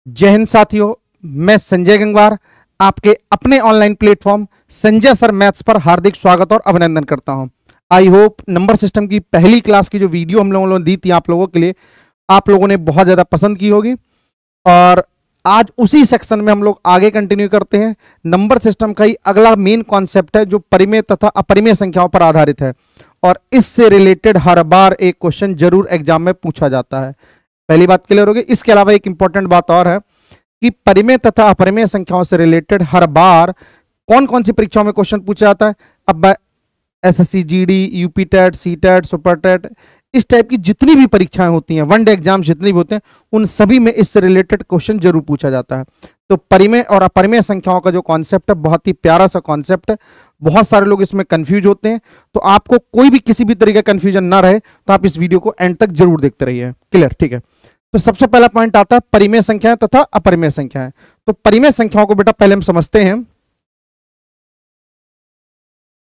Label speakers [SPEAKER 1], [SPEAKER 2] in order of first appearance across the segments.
[SPEAKER 1] जय हिंद साथियों, मैं संजय गंगवार आपके अपने online platform Sanjay sir maths पर हार्दिक स्वागत और अभिनंदन करता हूं। आई होप नंबर सिस्टम की पहली क्लास की जो वीडियो हम लोगों ने दी थी आप लोगों के लिए, आप लोगों ने बहुत ज़्यादा पसंद की होगी। और आज उसी सेक्शन में हम लोग आगे कंटिन्यू करते हैं। नंबर सिस्टम का ही अगला मेन कॉन्सेप्ट है जो परिमेय तथा अपरिमेय संख्याओं पर आधारित है और इससे रिलेटेड हर बार एक क्वेश्चन जरूर एग्जाम में पूछा जाता है। पहली बात क्लियर होगी। इसके अलावा एक इंपॉर्टेंट बात और है कि परिमेय तथा अपरिमेय संख्याओं से रिलेटेड हर बार कौन कौन सी परीक्षाओं में क्वेश्चन पूछा जाता है। अब SSC, GD, UP TET, C TET, super TET, इस टाइप की जितनी भी परीक्षाएं होती हैं, वनडे एग्जाम जितनी भी होते हैं, उन सभी में इससे रिलेटेड क्वेश्चन जरूर पूछा जाता है। तो परिमेय और अपरिमेय संख्याओं का जो कॉन्सेप्ट है बहुत ही प्यारा सा कॉन्सेप्ट है। बहुत सारे लोग इसमें कंफ्यूज होते हैं, तो आपको कोई भी किसी भी तरीके का कंफ्यूजन ना रहे तो आप इस वीडियो को एंड तक जरूर देखते रहिए। क्लियर? ठीक है। तो सबसे पहला पॉइंट आता है परिमेय संख्याएं तथा अपरिमेय संख्याएं। तो परिमेय संख्याओं को बेटा पहले हम समझते हैं।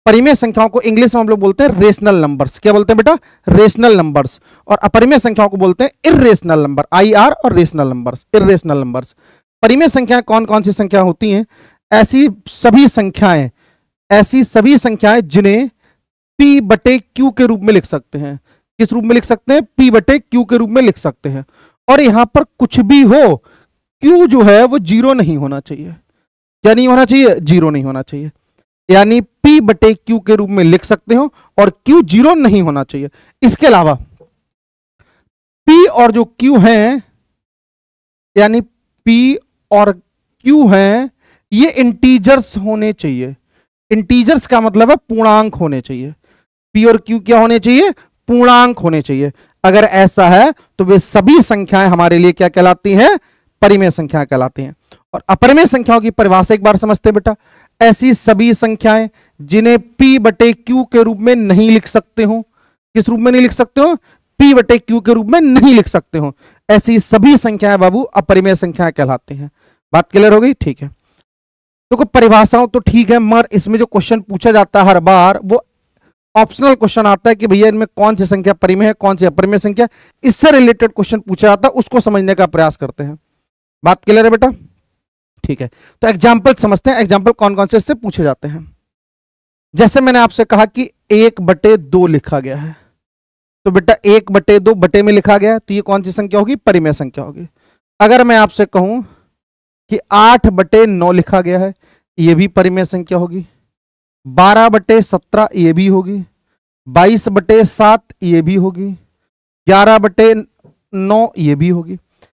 [SPEAKER 1] परिमेय संख्याओं को इंग्लिश में हम लोग बोलते हैं रेशनल नंबर्स। क्या बोलते हैं बेटा? Rational numbers. और अपरिमेय संख्याओं को बोलते हैं इर्रेशनल नंबर, IR, और रेशनल नंबर्स, इर्रेशनल नंबर्स। परिमेय संख्याएं कौन कौन सी संख्या होती हैं? ऐसी सभी संख्याएं जिन्हें P बटे Q के रूप में लिख सकते हैं। किस रूप में लिख सकते हैं? P बटे Q के रूप में लिख सकते हैं। और यहां पर कुछ भी हो, Q जो है वो जीरो नहीं होना चाहिए। क्या नहीं होना चाहिए? जीरो नहीं होना चाहिए। यानी P बटे Q के रूप में लिख सकते हो और Q जीरो नहीं होना चाहिए। इसके अलावा P और जो Q हैं, यानी P और Q हैं, ये इंटीजर्स होने चाहिए। इंटीजर्स का मतलब है पूर्णांक होने चाहिए। P और Q क्या होने चाहिए? पूर्णांक होने चाहिए। अगर ऐसा है तो वे सभी संख्याएं हमारे लिए क्या कहलाती हैं? परिमेय संख्याएं कहलाती हैं। और अपरिमेय संख्याओं की परिभाषा एक बार समझते हैं बेटा। ऐसी सभी संख्याएं जिन्हें P बटे Q के रूप में नहीं लिख सकते हो। किस रूप में नहीं लिख सकते हो? P बटे Q के रूप में नहीं लिख सकते हो। ऐसी सभी संख्याएं बाबू अपरिमेय संख्याएं कहलाती हैं। बात क्लियर हो गई? ठीक है। तो परिभाषाओं तो ठीक है, मगर इसमें जो क्वेश्चन पूछा जाता है हर बार वो ऑप्शनल क्वेश्चन आता है कि भैया इनमें कौन सी संख्या परिमेय है, कौन सी अपरिमेय संख्या। इससे रिलेटेड क्वेश्चन पूछा जाता है, उसको समझने का प्रयास करते हैं। बात क्लियर है बेटा? ठीक है। तो एग्जाम्पल समझते हैं। एग्जाम्पल कौन कौन से इससे पूछे जाते हैं। जैसे मैंने आपसे कहा कि 1/2 लिखा गया है, तो बेटा 1/2 बटे में लिखा गया है, तो ये कौन सी संख्या होगी? परिमेय संख्या होगी। अगर मैं आपसे कहूं कि 8/9 लिखा गया है, ये भी परिमेय संख्या होगी। 12/17 ये भी होगी। 22/7 ये भी होगी। 11/9 ये भी होगी।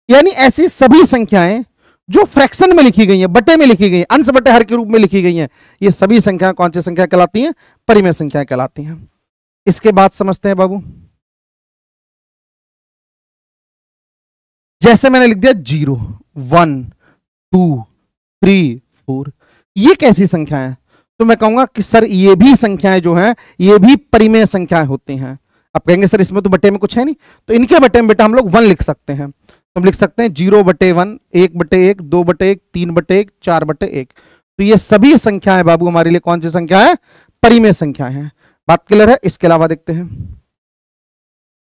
[SPEAKER 1] यानी ऐसी सभी संख्याएं जो फ्रैक्शन में लिखी गई हैं, बटे में लिखी गई हैं, अंश बटे हर के रूप में लिखी गई हैं, ये सभी संख्याएं कौन सी संख्या कहलाती हैं? परिमेय संख्याएं कहलाती हैं। इसके बाद समझते हैं बाबू। जैसे मैंने लिख दिया 0, 1, 2, 3, 4, ये कैसी संख्या है? तो मैं कहूंगा कि सर ये भी संख्याएं जो हैं ये भी परिमेय संख्याएं होती हैं। आप कहेंगे सर इसमें तो बटे में कुछ है नहीं, तो इनके बटे में बेटा हम लोग 1 लिख सकते हैं। तो हम लिख सकते हैं 0/1, 1/1, 2/1, 3/1, 4/1। तो ये सभी संख्याएं बाबू हमारे लिए कौन सी संख्या है? परिमेय संख्याएं हैं। बात क्लियर है? इसके अलावा देखते हैं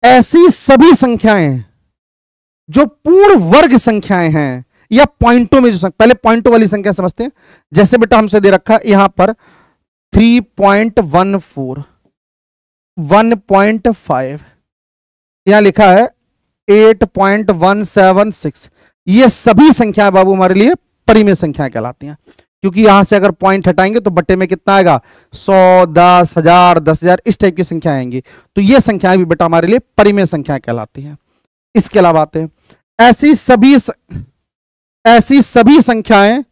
[SPEAKER 1] ऐसी सभी संख्याएं जो पूर्ण वर्ग संख्याएं हैं या पॉइंटों में जो पहले पॉइंटों वाली संख्या समझते हैं। जैसे बेटा हमसे दे रखा है यहां पर 3.14, 1.5, यहां लिखा है 8.176। ये सभी संख्याएं बाबू हमारे लिए परिमेय संख्याएं कहलाती हैं, क्योंकि यहां से अगर पॉइंट हटाएंगे तो बटे में कितना आएगा? 100, 10, 1000, 10,000, इस टाइप की संख्या आएंगी। तो ये संख्याएं भी बेटा हमारे लिए परिमेय संख्याएं कहलाती हैं। इसके अलावा आते हैं ऐसी सभी संख्याएं,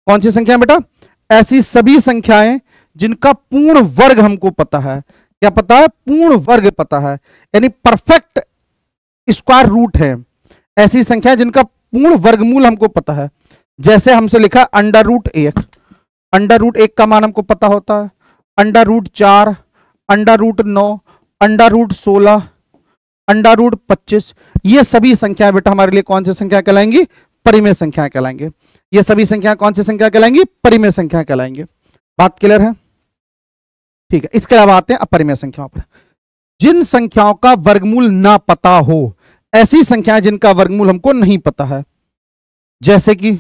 [SPEAKER 1] कौन सी संख्या बेटा? ऐसी सभी संख्याएं जिनका पूर्ण वर्ग हमको पता है। क्या पता है? पूर्ण वर्ग पता है, यानी परफेक्ट स्क्वायर रूट है। ऐसी संख्या जिनका पूर्ण वर्गमूल हमको पता है। जैसे हमसे लिखा √1, √1 का मान हमको पता होता है। √4, √9, √16, √25, ये सभी संख्याएं बेटा हमारे लिए कौन सी संख्या कहलाएंगी? परिमेय संख्याएं कहलाएंगे। ये सभी संख्याएं कौन सी संख्या कहलाएंगी? परिमेय संख्या कहलाएंगे। बात क्लियर है? ठीक है। इसके अलावा आते हैं अपरिमेय संख्याओं पर। जिन संख्याओं का वर्गमूल ना पता हो, ऐसी संख्याएं जिनका वर्गमूल हमको नहीं पता है। जैसे कि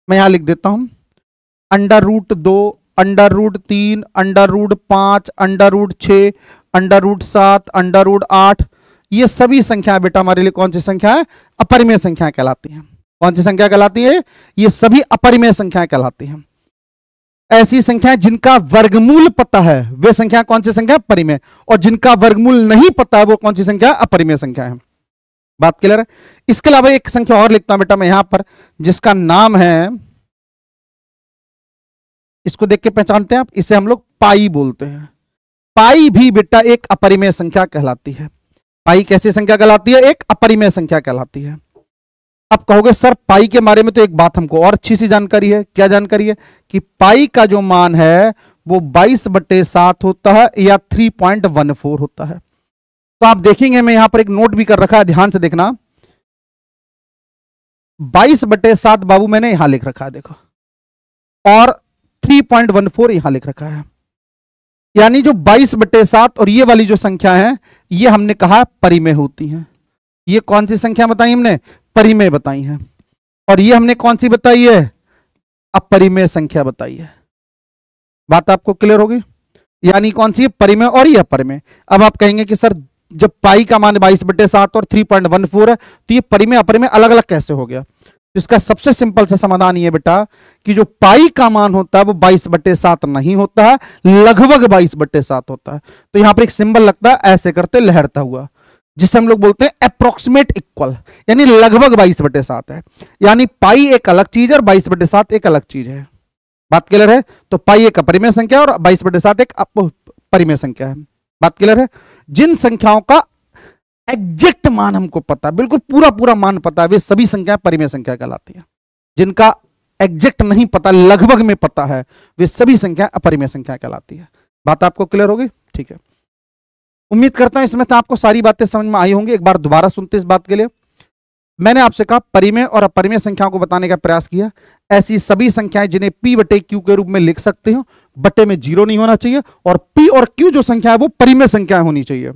[SPEAKER 1] मैं यहां लिख देता हूं, √2, √3, √5, √6, √7, √8, ये सभी संख्याएं बेटा हमारे लिए कौन सी संख्या है? अपरिमेय संख्याएं कहलाती हैं। कौन सी संख्या कहलाती है? ये सभी अपरिमेय संख्याएं कहलाती हैं। ऐसी संख्याएं जिनका वर्गमूल पता है वे संख्या कौन सी संख्या? परिमेय। और जिनका वर्गमूल नहीं पता है वो कौन सी संख्या? अपरिमेय संख्या है। बात क्लियर है? इसके अलावा एक संख्या और लिखता हूं बेटा मैं यहां पर, जिसका नाम है, इसको देख के पहचानते हैं आप, इसे हम लोग पाई बोलते हैं। पाई भी बेटा एक अपरिमेय संख्या कहलाती है। पाई कैसी संख्या कहलाती है? एक अपरिमेय संख्या कहलाती है। अब कहोगे सर पाई के बारे में तो एक बात हमको और अच्छी सी जानकारी है। क्या जानकारी है? कि पाई का जो मान है वो 22/7 होता है या 3.14 होता है। तो आप देखेंगे मैं यहां पर एक नोट भी कर रखा है, ध्यान से देखना। 22/7 बाबू मैंने यहां लिख रखा है, देखो, और 3.14 यहां लिख रखा है। यानी जो 22/7 और ये वाली जो संख्या है ये हमने कहा परिमेय होती हैं। ये कौन सी संख्या बताई हमने? परिमेय बताई है। और ये हमने कौन सी बताई है? अपरिमेय संख्या बताई है। बात आपको क्लियर होगी? यानी कौन सी? परिमेय और ये अपरिमेय। अब आप कहेंगे कि सर जब पाई का मान 22/7 और 3.14 है तो ये परिमेय अपरिमेय अलग अलग कैसे हो गया? तो इसका सबसे सिंपल सा समाधान ये बेटा कि जो पाई का मान होता है वो 22/7 नहीं होता है, लगभग 22/7 होता है। तो यहां पर एक सिंबल लगता है ऐसे करते लहरता हुआ, जिसे हम लोग बोलते हैं अप्रोक्सीमेट इक्वल, यानी लगभग 22/7 है। यानी पाई एक अलग चीज है और 22/7 एक अलग चीज है। बात क्लियर है? तो पाई एक अपरिमेय संख्या और 22/7 एक परिमेय संख्या है। बात क्लियर है? जिन संख्याओं का एग्जैक्ट मान हमको पता है, बिल्कुल पूरा पूरा मान पता है, वे सभी संख्याएं परिमेय संख्या कहलाती है। जिनका एग्जैक्ट नहीं पता, लगभग में पता है, वे सभी संख्याएं अपरिमेय संख्या कहलाती है। बात आपको क्लियर होगी? ठीक है, उम्मीद करता हूं इसमें तो आपको सारी बातें समझ में आई होंगी। एक बार दोबारा सुनते इस बात के लिए। मैंने आपसे कहा परिमेय और अपरिमेय संख्याओं को बताने का प्रयास किया। ऐसी सभी संख्याएं जिन्हें P/Q के रूप में लिख सकते हो, बटे में 0 नहीं होना चाहिए, और P और Q जो संख्या है वो परिमेय संख्याएं होनी चाहिए।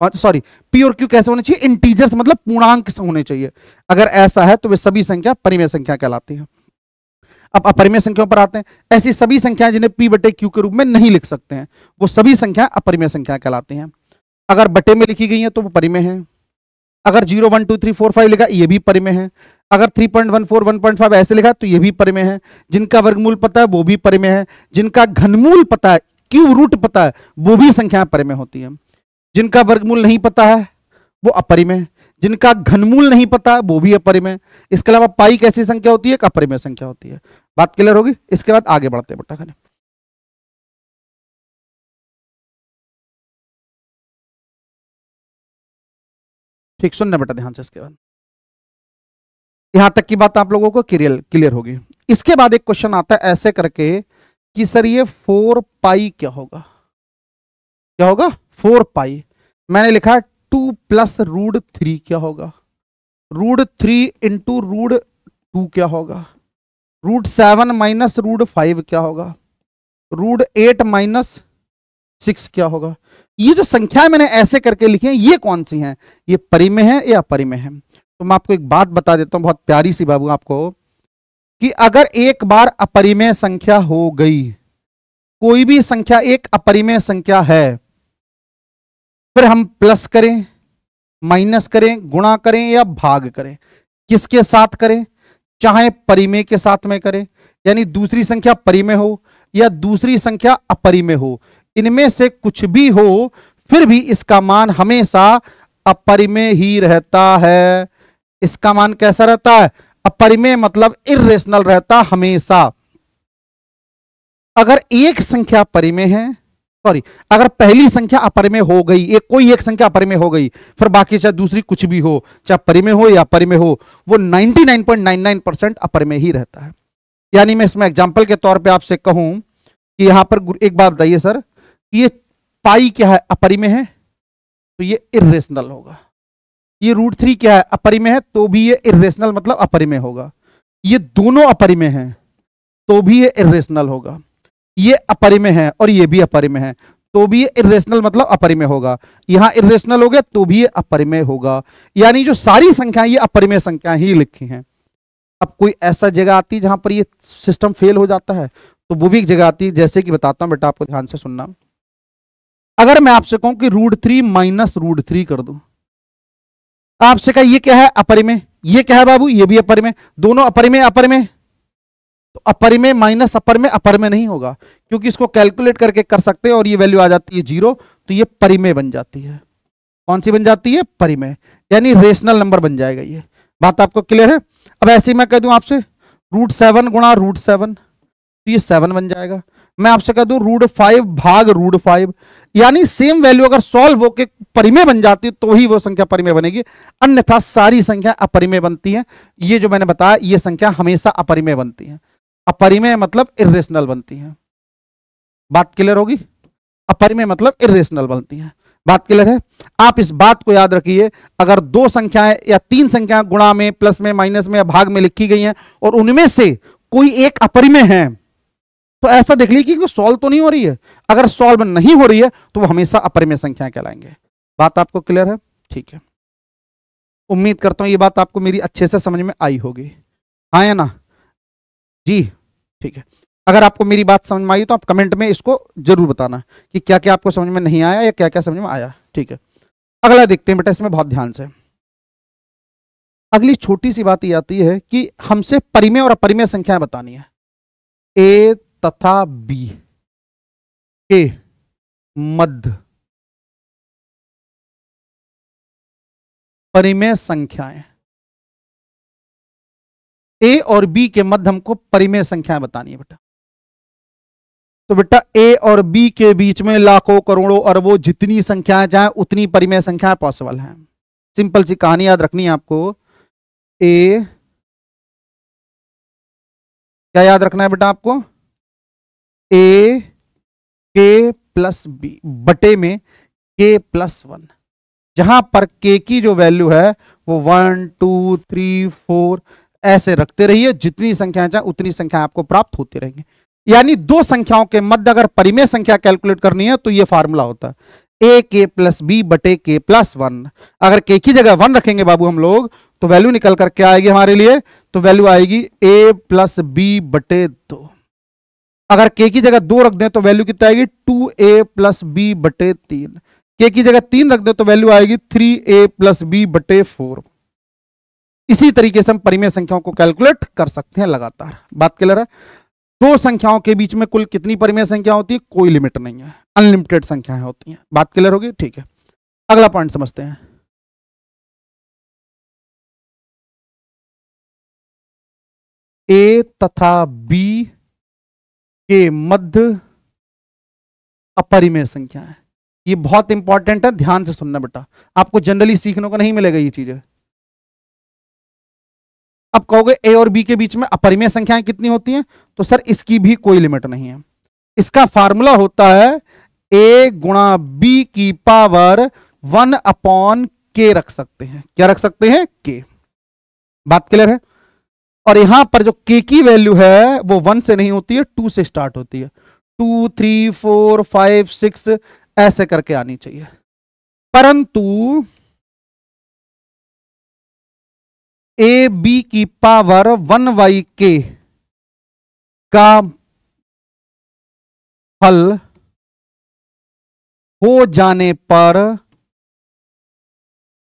[SPEAKER 1] सॉरी, P और Q कैसे होने चाहिए? इंटीजर्स, मतलब पूर्णांक होने चाहिए। अगर ऐसा है तो वे सभी संख्या परिमेय संख्या कहलाती है। अब अपरिमेय संख्याओं पर आते हैं। ऐसी सभी संख्याएं जिन्हें P/Q के रूप में नहीं लिख सकते हैं वो सभी संख्या अपरिमेय संख्या कहलाती हैं। अगर बटे में लिखी गई है तो वो परिमेय है। अगर 0, 1, 2, 3, 4, 5 लिखा ये भी परिमेय है। अगर 3.14, 1.5 ऐसे लिखा तो ये भी परिमेय है। जिनका वर्गमूल पता है वो भी परिमेय है। जिनका घनमूल पता है, क्यूब रूट पता है, वो भी संख्याएं परिमेय होती हैं। जिनका वर्गमूल नहीं पता है वो अपरिमेय, जिनका घनमूल नहीं पता है वो भी अपरिमेय। इसके अलावा पाई कैसी संख्या होती है? एक अपरिमेय संख्या होती है। बात क्लियर होगी? इसके बाद आगे बढ़ते हैं बेटा खाने। ठीक, सुनना बेटा ध्यान से। इसके बाद यहां तक की बात आप लोगों को क्लियर होगी। इसके बाद एक क्वेश्चन आता है ऐसे करके कि सर ये 4 पाई क्या होगा? क्या होगा? 4 पाई। मैंने लिखा 2 + √3 क्या होगा? √3 इंटू √2 क्या होगा? √7 - √5 क्या होगा? √8 - 6 क्या होगा? ये जो संख्याएं मैंने ऐसे करके लिखी हैं ये कौन सी हैं? ये परिमेय है या अपरिमेय है? तो मैं आपको एक बात बता देता हूं बहुत प्यारी सी बाबू आपको, कि अगर एक बार अपरिमेय संख्या हो गई, कोई भी संख्या एक अपरिमेय संख्या है, फिर हम प्लस करें, माइनस करें, गुणा करें या भाग करें, किसके साथ करें? चाहे परिमेय के साथ में करें, यानी दूसरी संख्या परिमेय हो या दूसरी संख्या अपरिमेय हो, इनमें से कुछ भी हो, फिर भी इसका मान हमेशा अपरिमेय ही रहता है। इसका मान कैसा रहता है? अपरिमेय, मतलब इर्रेशनल रहता हमेशा। अगर एक संख्या परिमेय है, सॉरी, अगर पहली संख्या अपरिमेय हो गई, कोई एक संख्या अपरिमेय हो गई, फिर बाकी चाहे दूसरी कुछ भी हो, चाहे परिमेय हो या अपरिमेय हो, वो 99.99% अपरिमेय ही रहता है। यानी मैं इसमें एग्जांपल के तौर पे आपसे कहूं कि यहां पर एक बात बताइए सर, ये पाई क्या है? अपरिमेय है, तो ये इर्रेशनल होगा। ये √3 क्या है? अपरिमेय है, तो भी ये इर्रेशनल, मतलब अपरिमेय होगा। ये दोनों अपरिमेय हैं तो भी ये इर्रेशनल होगा। ये अपरिमेय है और ये भी अपरिमेय है तो भी ये इर्रेशनल, मतलब अपरिमेय होगा। यहां इर्रेशनल हो गया तो भी ये अपरिमेय होगा। यानी जो सारी संख्याएं ये अपरिमेय संख्याएं ही लिखी हैं। अब कोई ऐसा जगह आती है जहां पर ये सिस्टम फेल हो जाता है, तो वो भी एक जगह आती है, जैसे कि बताता हूं बेटा, आपको ध्यान से सुनना। अगर मैं आपसे कहूं कि √3 माइनस √3 कर दूं, आपसे कहा ये क्या है, अपरिमेय, ये क्या है बाबू, ये भी अपरिमेय, दोनों अपरिमेय अपरिमेय, तो अपरिमेय माइनस अपरिमेय अपरिमेय नहीं होगा, क्योंकि इसको कैलकुलेट करके कर सकते हैं और ये वैल्यू आ जाती है 0, तो ये परिमेय बन जाती है। कौन सी बन जाती है, परिमेय, यानी रेशनल नंबर बन जाएगा। ये बात आपको क्लियर है। अब ऐसे ही मैं कह दूं आपसे √7 गुणा √7, तो ये 7 बन जाएगा। मैं आपसे कह दूं √5 भाग √5, यानी सेम वैल्यू अगर सॉल्व होके परिमेय बन जाती तो ही वो संख्या परिमेय बनेगी, अन्यथा सारी संख्या अपरिमेय बनती है। ये जो मैंने बताया, ये संख्या हमेशा अपरिमेय बनती है। अपरिमेय मतलब इर्रेशनल बनती है। बात क्लियर होगी, अपरिमेय मतलब इर्रेशनल बनती है। बात क्लियर है। आप इस बात को याद रखिए, अगर 2 संख्याएं या 3 संख्याएं गुणा में, प्लस में, माइनस में या भाग में लिखी गई हैं और उनमें से कोई एक अपरिमेय है, तो ऐसा देख लीजिए कि सॉल्व तो नहीं हो रही है। अगर सॉल्व नहीं हो रही है तो वो हमेशा अपरिमेय संख्याएं कहलाएंगे। बात आपको क्लियर है, ठीक है। उम्मीद करता हूं ये बात आपको मेरी अच्छे से समझ में आई होगी, हाँ या ना जी, ठीक है। अगर आपको मेरी बात समझ में आई तो आप कमेंट में इसको जरूर बताना कि क्या क्या आपको समझ में नहीं आया या क्या क्या समझ में आया, ठीक है। अगला देखते हैं बेटा, इसमें बहुत ध्यान से। अगली छोटी सी बात ये आती है कि हमसे परिमेय और अपरिमेय संख्याएं बतानी है। ए तथा बी के मध्य परिमेय संख्याएं, ए और बी के मध्य हमको परिमेय संख्याएं बतानी है बेटा। तो बेटा ए और बी के बीच में लाखों करोड़ों अरबों जितनी संख्याएं चाहे उतनी परिमेय संख्याएं पॉसिबल हैं। सिंपल सी कहानी याद रखनी है आपको। ए, क्या याद रखना है बेटा आपको, ए के प्लस बी बटे में के प्लस 1, जहां पर के की जो वैल्यू है वो 1 2 3 4 ऐसे रखते रहिए, जितनी संख्याएं चाहे उतनी संख्या आपको प्राप्त होती रहेंगी। यानी 2 संख्याओं के मध्य अगर परिमेय संख्या कैलकुलेट करनी है तो ये फार्मूला होता है, ए के प्लस बी बटे के प्लस 1। अगर के की जगह 1 रखेंगे बाबू हम लोग, तो वैल्यू निकल कर क्या आएगी हमारे लिए, तो वैल्यू आएगी ए प्लस बी बटे 2। अगर के की जगह 2 रख दें तो वैल्यू कितना आएगी, 2a प्लस बी बटे 3। के की जगह 3 रख दें तो वैल्यू आएगी 3a प्लस बी बटे 4। इसी तरीके से हम परिमेय संख्याओं को कैलकुलेट कर सकते हैं लगातार। बात क्लियर है। 2 संख्याओं के बीच में कुल कितनी परिमेय संख्या होती है, कोई लिमिट नहीं है, अनलिमिटेड संख्याएं होती हैं। बात क्लियर होगी, ठीक है। अगला पॉइंट समझते हैं। ए तथा बी के मध्य अपरिमेय संख्याएं, ये बहुत इंपॉर्टेंट है, ध्यान से सुनना बेटा, आपको जनरली सीखने को नहीं मिलेगा ये चीजें। अब कहोगे ए और बी के बीच में अपरिमेय संख्याएं कितनी होती हैं, तो सर इसकी भी कोई लिमिट नहीं है। इसका फार्मूला होता है ए गुणा बी की पावर 1/k रख सकते हैं। क्या रख सकते हैं, के। बात क्लियर है। और यहां पर जो के की वैल्यू है वो 1 से नहीं होती है, 2 से स्टार्ट होती है। 2 3 4 5 6 ऐसे करके आनी चाहिए। परंतु ए बी की पावर 1/k का हल हो जाने पर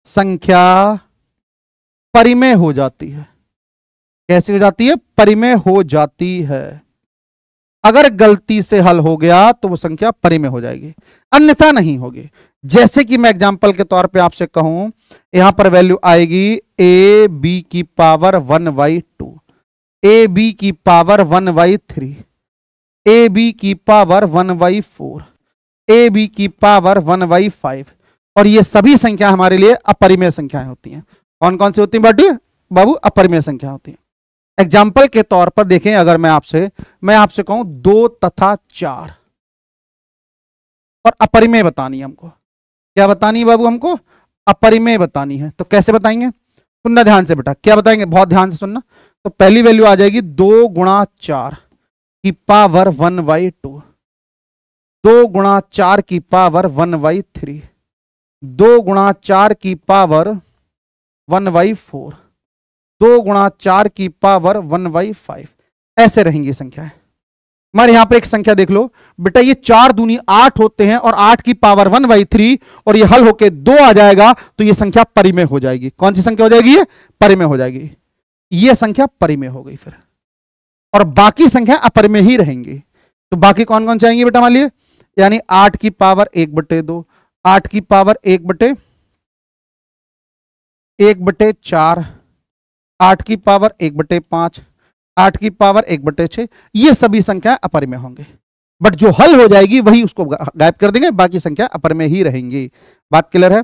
[SPEAKER 1] संख्या परिमेय हो जाती है। कैसे हो जाती है, परिमेय हो जाती है। अगर गलती से हल हो गया तो वो संख्या परिमेय हो जाएगी, अन्यथा नहीं होगी। जैसे कि मैं एग्जांपल के तौर पे आपसे कहूं, यहां पर वैल्यू आएगी ए बी की पावर 1/2, ए बी की पावर 1/3, ए बी की पावर 1/4, ए बी की पावर 1/5, और ये सभी संख्या हमारे लिए अपरिमेय संख्याएं होती हैं। कौन कौन सी होती हैं बाबू, अपरिमेय संख्या होती है। एग्जाम्पल के तौर पर देखें, अगर मैं आपसे कहूं 2 तथा 4 और अपरिमेय बतानी है हमको। क्या बतानी है बाबू हमको, अपरिमेय बतानी है। तो कैसे बताएंगे, सुनना ध्यान से बेटा, क्या बताएंगे, बहुत ध्यान से सुनना। तो पहली वैल्यू आ जाएगी 2 गुणा 4 की पावर 1/2, 2 गुणा 4 की पावर 1/3, 2 गुणा 4 की पावर 1/4, 2 गुणा 4 की पावर 1/5 ऐसे रहेंगी संख्याएं। हमारे यहां पर एक संख्या देख लो बेटा, ये 4 दूनी 8 होते हैं और 8 की पावर 1/3 और ये हल होके 2 आ जाएगा तो ये संख्या परिमेय हो जाएगी। कौन सी संख्या हो जाएगी? ये परिमेय हो जाएगी। ये संख्या परिमेय हो गई फिर, और बाकी संख्या अपरिमेय ही रहेंगी। तो बाकी कौन कौन चाहेंगे बेटा मान लिए, यानी 8 की पावर 1/2, 8 की पावर 1/4, 8 की पावर 1/5, 8 की पावर 1/6, ये सभी संख्या अपरिमेय होंगे। बट जो हल हो जाएगी वही उसको गायब कर देंगे, बाकी संख्या अपरिमेय ही रहेंगी। बात क्लियर है?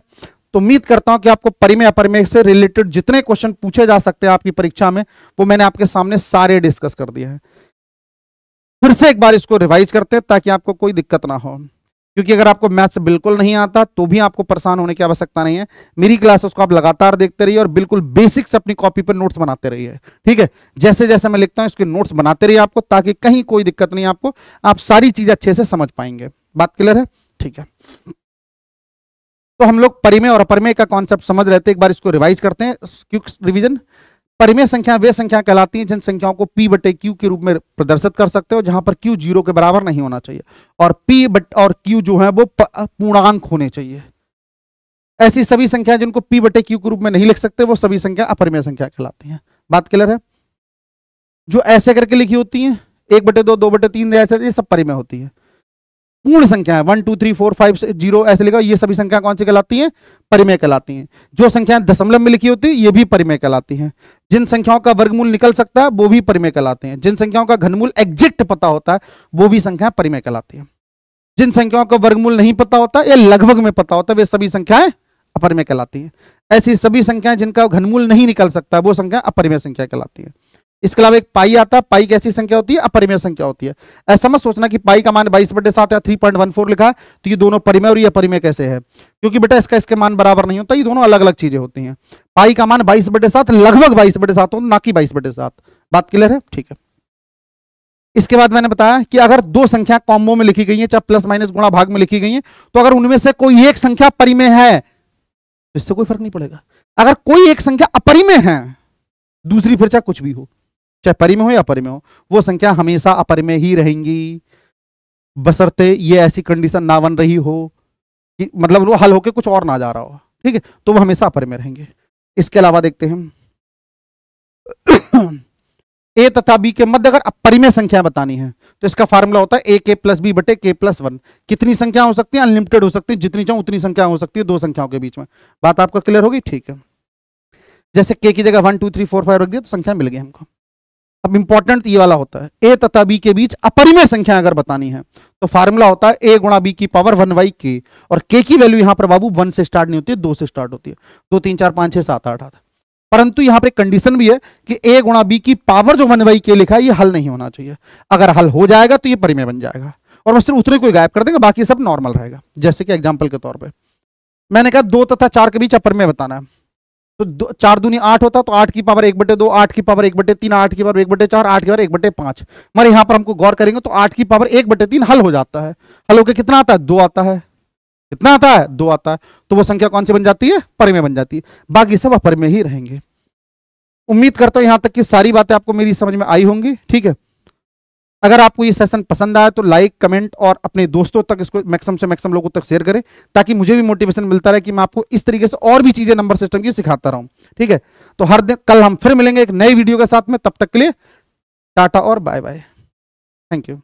[SPEAKER 1] तो उम्मीद करता हूं कि आपको परिमेय अपरिमेय से रिलेटेड जितने क्वेश्चन पूछे जा सकते हैं आपकी परीक्षा में वो मैंने आपके सामने सारे डिस्कस कर दिए हैं। फिर से एक बार इसको रिवाइज करते हैं ताकि आपको कोई दिक्कत ना हो, क्योंकि अगर आपको मैथ्स बिल्कुल नहीं आता तो भी आपको परेशान होने की आवश्यकता नहीं है। मेरी क्लासेस को आप लगातार देखते रहिए और बिल्कुल बेसिक्स अपनी कॉपी पर नोट्स बनाते रहिए। ठीक है, जैसे जैसे मैं लिखता हूं इसके नोट्स बनाते रहिए आपको, ताकि कहीं कोई दिक्कत नहीं आपको, आप सारी चीजें अच्छे से समझ पाएंगे। बात क्लियर है? ठीक है, तो हम लोग परिमेय और अपरिमेय का कॉन्सेप्ट समझ रहे थे, एक बार इसको रिवाइज करते हैं, क्विक रिवीजन। परिमेय संख्या वे संख्या कहलाती हैं जिन संख्याओं को p/q के रूप में प्रदर्शित कर सकते हो, जहां पर q 0 के बराबर नहीं होना चाहिए और p और q जो है वो पूर्णांक होने चाहिए। ऐसी सभी संख्याएं जिनको p/q के रूप में नहीं लिख सकते वो सभी संख्या अपरिमेय संख्या कहलाती हैं। बात क्लियर है? जो ऐसे करके लिखी होती हैं 1/2, 2/3 ऐसे, ये सब परिमेय होती है। पूर्ण संख्या 1 2 3 4 5 0 ऐसे लिखा, ये सभी संख्या कौन सी कहलाती हैं? परिमेय कहलाती हैं। जो संख्याएं दशमलव में लिखी होती है ये भी परिमेय कहलाती हैं। जिन संख्याओं का वर्गमूल निकल सकता है वो भी परिमेय कहलाते हैं। जिन संख्याओं का घनमूल एग्जैक्ट पता होता है वो भी संख्या परिमेय कहलाती है। जिन संख्याओं का वर्गमूल नहीं पता होता या लगभग में पता होता है वे सभी संख्याएं अपरिमेय कहलाती हैं। ऐसी सभी संख्याएं जिनका घनमूल नहीं निकल सकता वो संख्या अपरिमेय संख्या कहलाती है। इसके अलावा एक पाई आता है, पाई कैसी संख्या होती है? अपरिमेय संख्या होती है। ऐसा मत सोचना कि पाई का मान 22/7 या 3.14 लिखा है तो ये दोनों परिमेय और ये अपरिमेय कैसे है, क्योंकि बेटा इसके मान बराबर नहीं होता, ये दोनों अलग अलग चीजें होती हैं। पाई का मान 22/7 लगभग 22/7 हो, ना कि 22/7। बात क्लियर है? ठीक है। इसके बाद मैंने बताया कि अगर दो संख्या कॉम्बो में लिखी गई है, चाहे प्लस माइनस गुणा भाग में लिखी गई है, तो अगर उनमें से कोई एक संख्या परिमेय है तो इससे कोई फर्क नहीं पड़ेगा। अगर कोई एक संख्या अपरिमेय है, दूसरी फिर चाहे कुछ भी हो, चाहे परिमेय हो या अपरिमेय हो, वो संख्या हमेशा अपरिमेय ही रहेंगी, बशर्ते ये ऐसी कंडीशन ना बन रही हो कि मतलब वो हल होके कुछ और ना जा रहा हो। ठीक है, तो वो हमेशा अपरिमेय रहेंगे। इसके अलावा देखते हैं a तथा b के मध्य अगर अपरिमेय संख्या बतानी है तो इसका फार्मूला होता है ak + b/k+1। कितनी संख्या हो सकती है? अनलिमिटेड हो सकती है, जितनी चाहो उतनी संख्या हो सकती है दो संख्याओं के बीच में। बात आपको क्लियर होगी? ठीक है, जैसे k की जगह 1 2 3 4 5 रख दिया तो संख्या मिल गई हमको। अब इंपॉर्टेंट ये वाला होता है, a तथा b के बीच अपरिमेय संख्या अगर बतानी है तो फार्मूला होता है a गुणा b की पावर 1/k, और k की वैल्यू यहां पर बाबू 1 से स्टार्ट नहीं होती है, 2 से स्टार्ट होती है। 2 3 4 5 6 7 8 आता है। परंतु यहां पर एक कंडीशन भी है कि a गुणा b की पावर जो 1/k लिखा है ये हल नहीं होना चाहिए। अगर हल हो जाएगा तो ये परिमेय बन जाएगा और बस सिर्फ उतने को गायब कर देंगे, बाकी सब नॉर्मल रहेगा। जैसे कि एग्जाम्पल के तौर पर मैंने कहा 2 तथा 4 के बीच अपरिमेय बताना है, तो 4 दूनी 8 होता तो 8 की पावर 1/2, 8 की पावर 1/3, 8 की पावर 1/4, 8 की पावर 1/5। मगर यहां पर हमको गौर करेंगे तो 8 की पावर 1/3 हल हो जाता है। हल होकर कितना आता है? 2 आता है। कितना आता है? 2 आता है। तो वो संख्या कौन सी बन जाती है? परिमेय बन जाती है। बाकी सब अपरिमेय ही रहेंगे। उम्मीद करता हूं यहां तक की सारी बातें आपको मेरी समझ में आई होंगी। ठीक है, अगर आपको ये सेशन पसंद आया तो लाइक, कमेंट और अपने दोस्तों तक इसको मैक्सिमम से मैक्सिमम लोगों तक शेयर करें, ताकि मुझे भी मोटिवेशन मिलता रहे कि मैं आपको इस तरीके से और भी चीजें नंबर सिस्टम की सिखाता रहूं। ठीक है, तो हर दिन कल हम फिर मिलेंगे एक नई वीडियो के साथ में। तब तक के लिए टाटा और बाय बाय। Thank you.